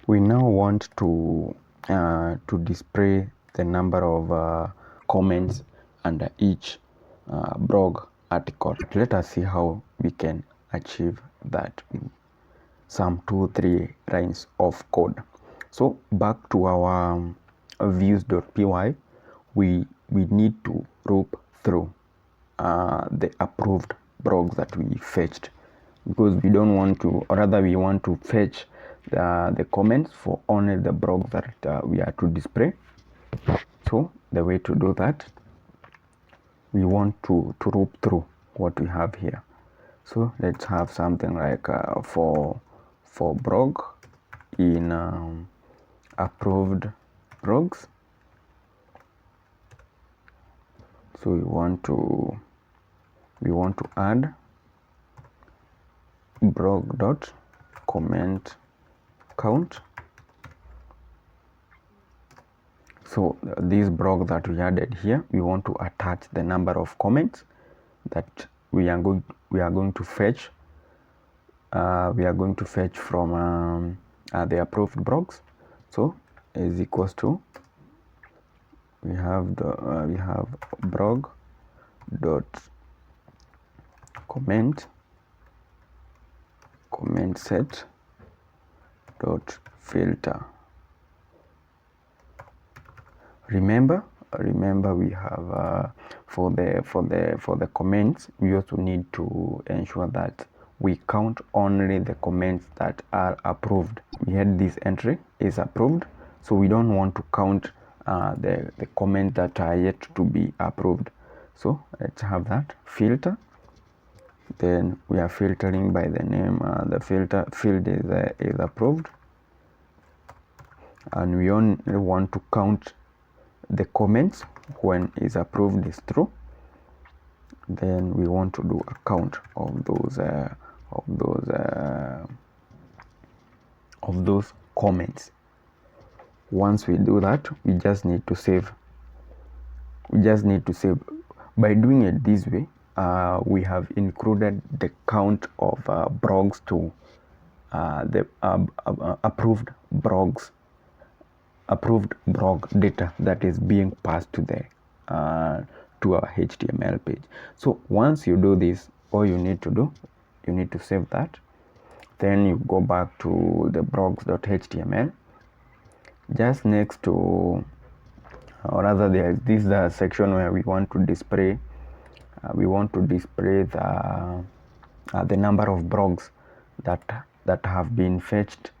We now want to display the number of comments under each blog article. Let us see how we can achieve that in some 2-3 lines of code. So back to our views.py, we need to loop through the approved blogs that we fetched, because we don't want to, or rather we want to fetch the comments for only the blogs that we are to display. So the way to do that, we want to loop through what we have here. So let's have something like for blog in approved blogs. So we want to add blog dot comment count. So this blog that we added here, we want to attach the number of comments that we are going to fetch. We are going to fetch from the approved blogs. So is equals to, we have blog dot comment set dot filter. Remember we have for the comments, we also need to ensure that we count only the comments that are approved. We had this entry is approved, so we don't want to count the comments that are yet to be approved. So let's have that filter. Then we are filtering by the name. The filter field is approved, and we only want to count the comments when is approved is true. Then we want to do a count of those comments. Once we do that, we just need to save. By doing it this way, we have included the count of blogs to the approved blog data that is being passed to the to our HTML page. So once you do this, all you need to do, you need to save that. Then you go back to the blogs.html. Just next to, or rather, this is the section where we want to display. The number of blogs that have been fetched,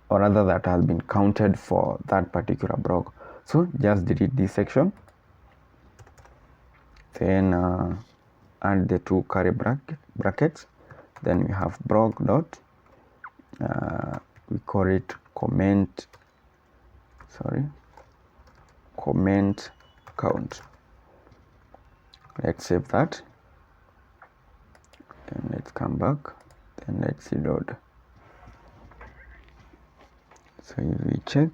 or rather that has been counted for that particular blog. So just delete this section, then add the two curly brackets. Then we have blog dot, we call it comment count. Let's save that, and let's come back, then let's reload. So if we check,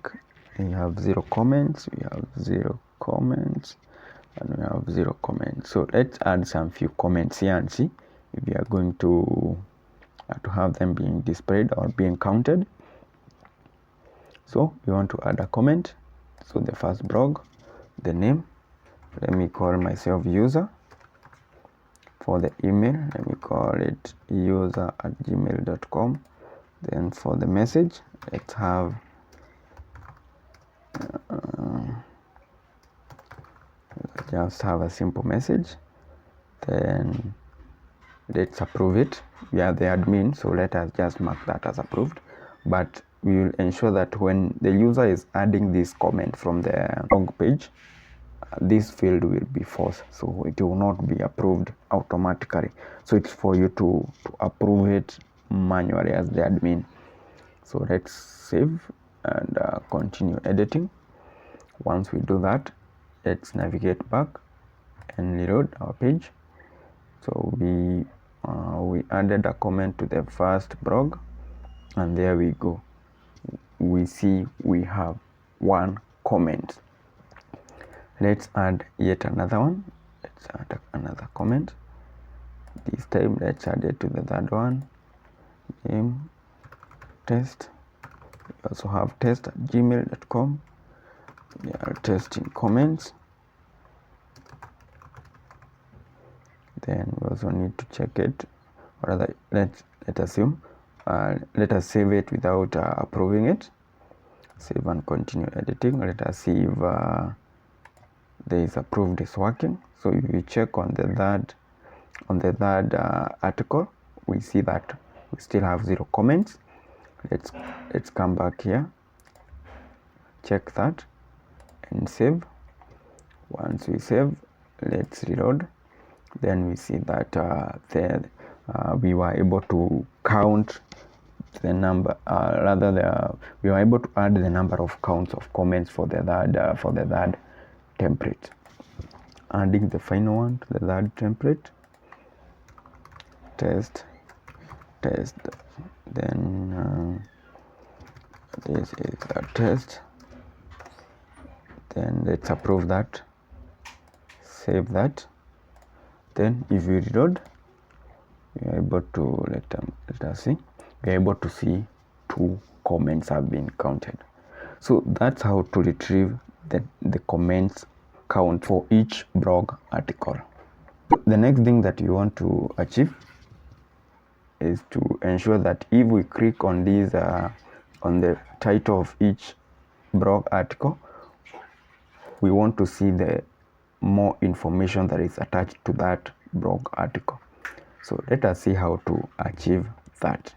we have 0 comments, we have 0 comments, and we have 0 comments. So let's add some few comments here and see if we are going to have them being displayed or being counted. So we want to add a comment. So the first blog, the name, let me call myself user. For the email, let me call it user@gmail.com. Then for the message, let's have just have a simple message. Then let's approve it. We are the admin, so let us just mark that as approved. But we will ensure that when the user is adding this comment from the blog page, this field will be false, so it will not be approved automatically. So it's for you to approve it manually as the admin. So let's save and continue editing. Once we do that, let's navigate back and reload our page. So we added a comment to the first blog, and there we go. We see we have 1 comment. Let's add yet another one. Let's add another comment. This time let's add it to the third one. Name test We also have test@gmail.com. We are testing comments. Then we also need to check it, or rather let us save it without approving it. Save and continue editing. Let us see if there is approved is working. So if you check on the third article, we see that we still have 0 comments. Let's come back here, check that and save. Once we save, let's reload. Then we see that we were able to count the number, we were able to add the number of counts of comments for the third template. Adding the final one to the third template, test, then this is the test. Then let's approve that, save that. Then if we reload, we are able to let us see, we are able to see 2 comments have been counted. So that's how to retrieve the comments count for each blog article. The next thing that you want to achieve is to ensure that if we click on these on the title of each blog article, we want to see the more information that is attached to that blog article. So let us see how to achieve that.